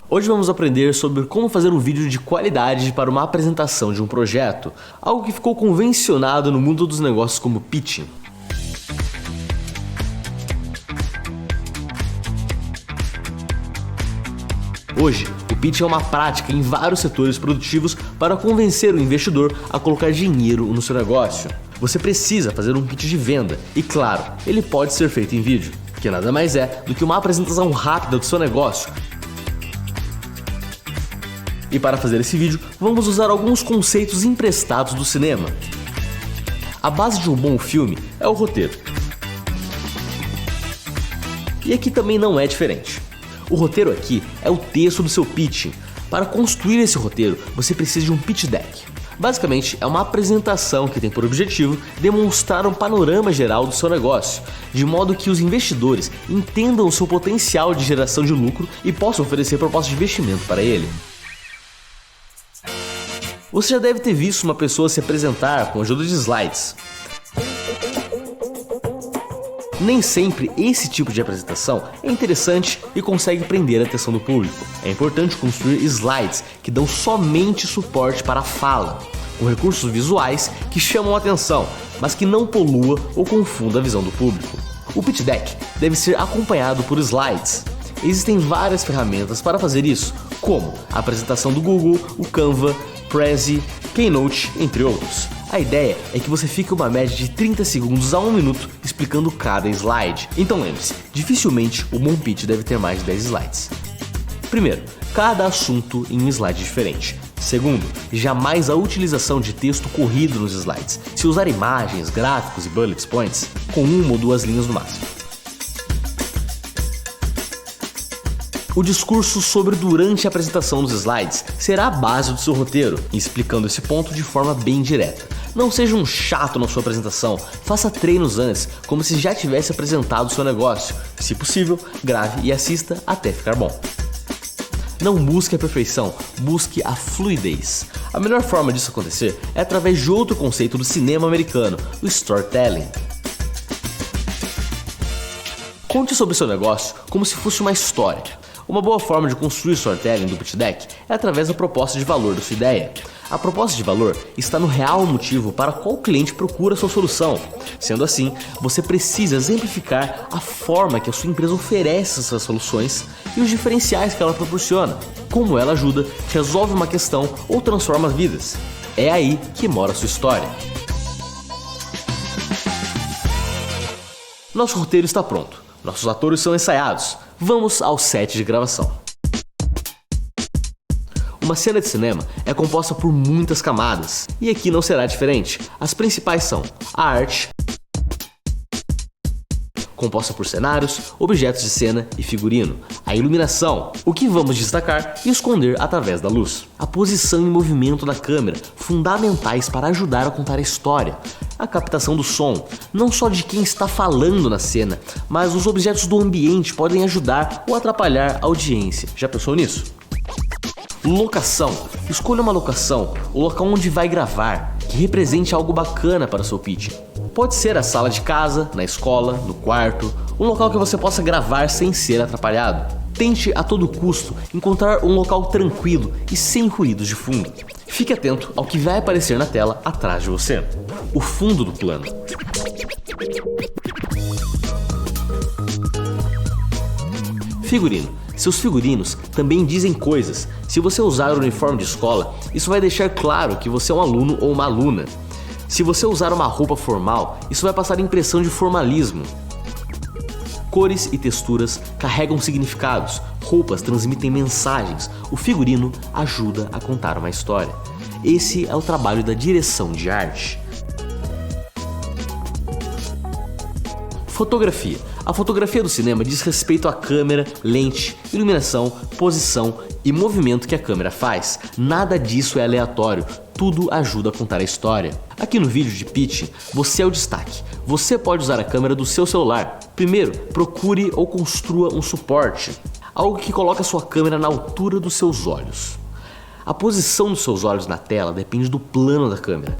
Hoje vamos aprender sobre como fazer um vídeo de qualidade para uma apresentação de um projeto, algo que ficou convencionado no mundo dos negócios como pitching. Hoje, o pitch é uma prática em vários setores produtivos para convencer o investidor a colocar dinheiro no seu negócio. Você precisa fazer um pitch de venda e, claro, ele pode ser feito em vídeo, que nada mais é do que uma apresentação rápida do seu negócio. E para fazer esse vídeo, vamos usar alguns conceitos emprestados do cinema. A base de um bom filme é o roteiro. E aqui também não é diferente. O roteiro aqui é o texto do seu pitching. Para construir esse roteiro, você precisa de um pitch deck. Basicamente, é uma apresentação que tem por objetivo demonstrar um panorama geral do seu negócio, de modo que os investidores entendam o seu potencial de geração de lucro e possam oferecer propostas de investimento para ele. Você já deve ter visto uma pessoa se apresentar com a ajuda de slides. Nem sempre esse tipo de apresentação é interessante e consegue prender a atenção do público. É importante construir slides que dão somente suporte para a fala, com recursos visuais que chamam a atenção, mas que não polua ou confunda a visão do público. O pitch deck deve ser acompanhado por slides. Existem várias ferramentas para fazer isso, como a apresentação do Google, o Canva, Prezi, Keynote, entre outros. A ideia é que você fique uma média de 30 segundos a 1 minuto explicando cada slide. Então lembre-se, dificilmente o bom pitch deve ter mais de 10 slides. Primeiro, cada assunto em um slide diferente. Segundo, jamais a utilização de texto corrido nos slides. Se usar imagens, gráficos e bullet points, com 1 ou 2 linhas no máximo. O discurso sobre durante a apresentação dos slides será a base do seu roteiro, explicando esse ponto de forma bem direta. Não seja um chato na sua apresentação, faça treinos antes, como se já tivesse apresentado o seu negócio. Se possível, grave e assista até ficar bom. Não busque a perfeição, busque a fluidez. A melhor forma disso acontecer é através de outro conceito do cinema americano, o storytelling. Conte sobre o seu negócio como se fosse uma história. Uma boa forma de construir o storytelling do pitch deck é através da proposta de valor da sua ideia. A proposta de valor está no real motivo para qual cliente procura a sua solução. Sendo assim, você precisa exemplificar a forma que a sua empresa oferece essas soluções e os diferenciais que ela proporciona, como ela ajuda, resolve uma questão ou transforma vidas. É aí que mora a sua história. Nosso roteiro está pronto. Nossos atores são ensaiados. Vamos ao set de gravação. Uma cena de cinema é composta por muitas camadas, e aqui não será diferente. As principais são a arte, composta por cenários, objetos de cena e figurino. A iluminação, o que vamos destacar e esconder através da luz. A posição e movimento da câmera, fundamentais para ajudar a contar a história. A captação do som, não só de quem está falando na cena, mas os objetos do ambiente podem ajudar ou atrapalhar a audiência. Já pensou nisso? Locação. Escolha uma locação, o local onde vai gravar, que represente algo bacana para o seu pitch. Pode ser a sala de casa, na escola, no quarto, um local que você possa gravar sem ser atrapalhado. Tente a todo custo encontrar um local tranquilo e sem ruídos de fundo. Fique atento ao que vai aparecer na tela atrás de você. O fundo do plano. Figurino. Seus figurinos também dizem coisas. Se você usar o uniforme de escola, isso vai deixar claro que você é um aluno ou uma aluna. Se você usar uma roupa formal, isso vai passar a impressão de formalismo. Cores e texturas carregam significados, roupas transmitem mensagens, o figurino ajuda a contar uma história. Esse é o trabalho da direção de arte. Fotografia. A fotografia do cinema diz respeito à câmera, lente, iluminação, posição e movimento que a câmera faz. Nada disso é aleatório, tudo ajuda a contar a história. Aqui no vídeo de pitching, você é o destaque. Você pode usar a câmera do seu celular. Primeiro, procure ou construa um suporte, algo que coloque a sua câmera na altura dos seus olhos. A posição dos seus olhos na tela depende do plano da câmera.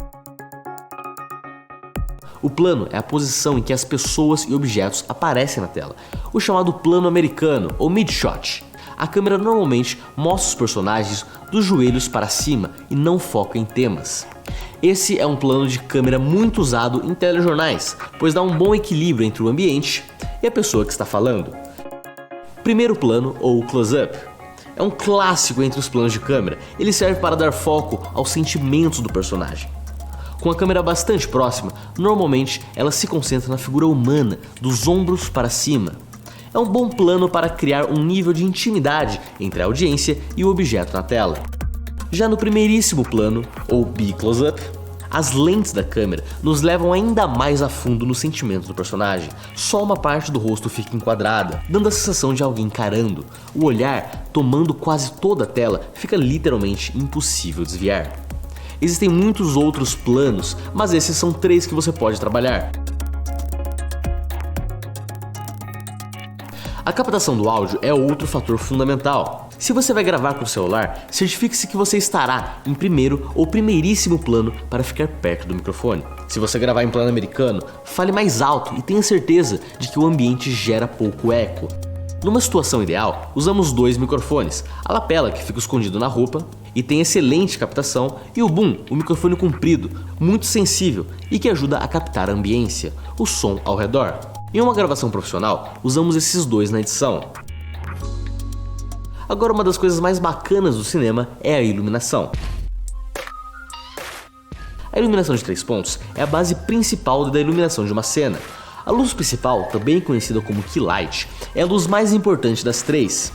O plano é a posição em que as pessoas e objetos aparecem na tela, o chamado plano americano ou mid-shot. a câmera normalmente mostra os personagens dos joelhos para cima e não foca em temas. Esse é um plano de câmera muito usado em telejornais, pois dá um bom equilíbrio entre o ambiente e a pessoa que está falando. Primeiro plano, ou close-up, é um clássico entre os planos de câmera. Ele serve para dar foco aos sentimentos do personagem. Com a câmera bastante próxima, normalmente ela se concentra na figura humana, dos ombros para cima. É um bom plano para criar um nível de intimidade entre a audiência e o objeto na tela. Já no primeiríssimo plano, ou B-close-up, as lentes da câmera nos levam ainda mais a fundo no sentimento do personagem. Só uma parte do rosto fica enquadrada, dando a sensação de alguém encarando. O olhar, tomando quase toda a tela, fica literalmente impossível desviar. Existem muitos outros planos, mas esses são 3 que você pode trabalhar. A captação do áudio é outro fator fundamental. Se você vai gravar com o celular, certifique-se que você estará em primeiro ou primeiríssimo plano para ficar perto do microfone. Se você gravar em plano americano, fale mais alto e tenha certeza de que o ambiente gera pouco eco. Numa situação ideal, usamos 2 microfones, a lapela que fica escondido na roupa e tem excelente captação, e o boom, o microfone comprido, muito sensível e que ajuda a captar a ambiência, o som ao redor. Em uma gravação profissional, usamos esses 2 na edição. Agora, uma das coisas mais bacanas do cinema é a iluminação. A iluminação de 3 pontos é a base principal da iluminação de uma cena. A luz principal, também conhecida como key light, é a luz mais importante das 3,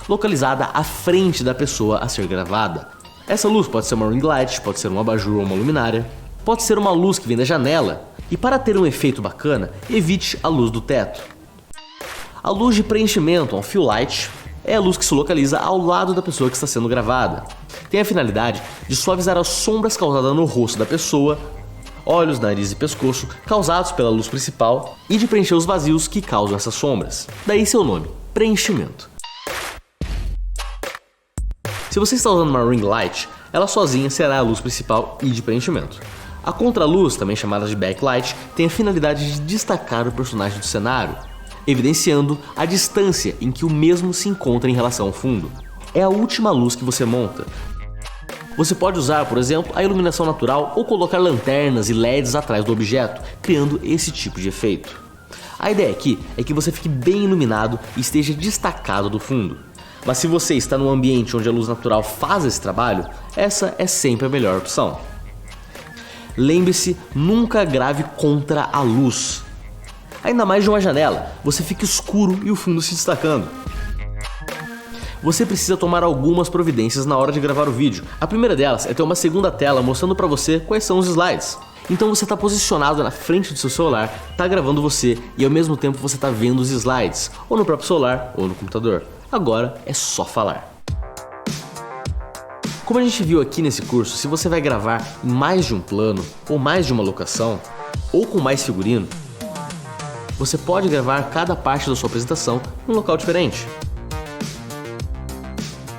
localizada à frente da pessoa a ser gravada. Essa luz pode ser uma ring light, pode ser um abajur ou uma luminária, pode ser uma luz que vem da janela, e para ter um efeito bacana, evite a luz do teto. A luz de preenchimento, um fill light, é a luz que se localiza ao lado da pessoa que está sendo gravada. Tem a finalidade de suavizar as sombras causadas no rosto da pessoa, olhos, nariz e pescoço causados pela luz principal e de preencher os vazios que causam essas sombras. Daí seu nome, preenchimento. Se você está usando uma ring light, ela sozinha será a luz principal e de preenchimento. A contraluz, também chamada de backlight, tem a finalidade de destacar o personagem do cenário, evidenciando a distância em que o mesmo se encontra em relação ao fundo. É a última luz que você monta. Você pode usar, por exemplo, a iluminação natural ou colocar lanternas e LEDs atrás do objeto, criando esse tipo de efeito. A ideia aqui é que você fique bem iluminado e esteja destacado do fundo. Mas se você está num ambiente onde a luz natural faz esse trabalho, essa é sempre a melhor opção. Lembre-se, nunca grave contra a luz. Ainda mais de uma janela, você fica escuro e o fundo se destacando. Você precisa tomar algumas providências na hora de gravar o vídeo. A primeira delas é ter uma segunda tela mostrando para você quais são os slides. Então você está posicionado na frente do seu celular, está gravando você e ao mesmo tempo você está vendo os slides, ou no próprio celular ou no computador. Agora é só falar. Como a gente viu aqui nesse curso, se você vai gravar em mais de um plano, ou mais de uma locação, ou com mais figurino, você pode gravar cada parte da sua apresentação em um local diferente.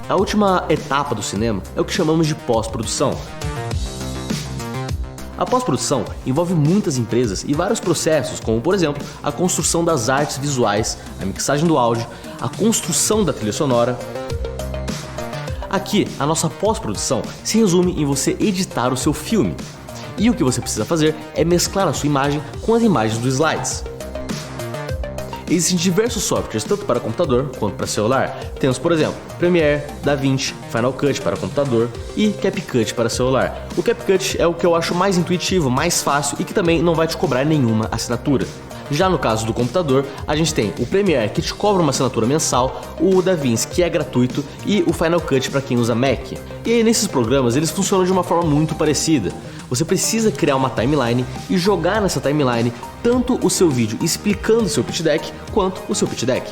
A última etapa do cinema é o que chamamos de pós-produção. A pós-produção envolve muitas empresas e vários processos, como por exemplo, a construção das artes visuais, a mixagem do áudio, a construção da trilha sonora. Aqui, a nossa pós-produção se resume em você editar o seu filme. E o que você precisa fazer é mesclar a sua imagem com as imagens dos slides. Existem diversos softwares, tanto para computador quanto para celular. Temos, por exemplo, Premiere, DaVinci, Final Cut para computador e CapCut para celular. O CapCut é o que eu acho mais intuitivo, mais fácil e que também não vai te cobrar nenhuma assinatura. Já no caso do computador, a gente tem o Premiere, que te cobra uma assinatura mensal, o DaVinci, que é gratuito, e o Final Cut para quem usa Mac. E aí, nesses programas, eles funcionam de uma forma muito parecida. Você precisa criar uma timeline e jogar nessa timeline tanto o seu vídeo explicando o seu pitch deck, quanto o seu pitch deck.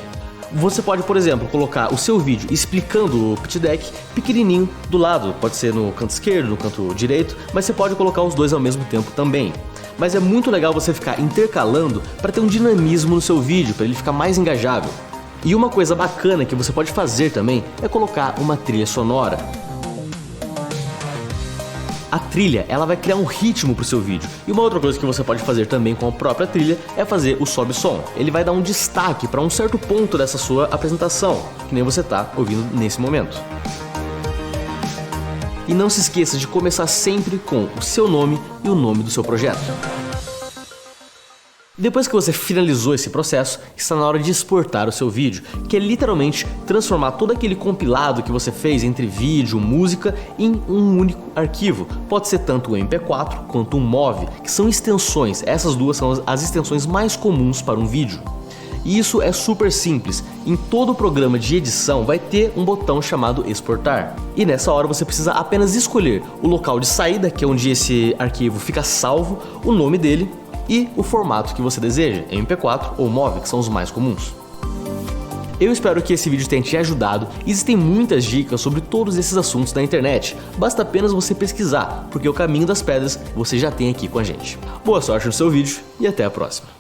Você pode, por exemplo, colocar o seu vídeo explicando o pitch deck pequenininho do lado, pode ser no canto esquerdo, no canto direito, mas você pode colocar os dois ao mesmo tempo também. Mas é muito legal você ficar intercalando para ter um dinamismo no seu vídeo, para ele ficar mais engajável. E uma coisa bacana que você pode fazer também é colocar uma trilha sonora. A trilha, ela vai criar um ritmo para o seu vídeo. E uma outra coisa que você pode fazer também com a própria trilha é fazer o sobe som. Ele vai dar um destaque para um certo ponto dessa sua apresentação. que nem você está ouvindo nesse momento. E não se esqueça de começar sempre com o seu nome e o nome do seu projeto. Depois que você finalizou esse processo, está na hora de exportar o seu vídeo, que é literalmente transformar todo aquele compilado que você fez entre vídeo, música, em um único arquivo. Pode ser tanto o MP4 quanto o MOV, que são extensões. Essas duas são as extensões mais comuns para um vídeo. E isso é super simples. Em todo programa de edição vai ter um botão chamado exportar. E nessa hora você precisa apenas escolher o local de saída, que é onde esse arquivo fica salvo, o nome dele e o formato que você deseja, MP4 ou MOV, que são os mais comuns. Eu espero que esse vídeo tenha te ajudado. Existem muitas dicas sobre todos esses assuntos na internet. Basta apenas você pesquisar, porque o caminho das pedras você já tem aqui com a gente. Boa sorte no seu vídeo e até a próxima.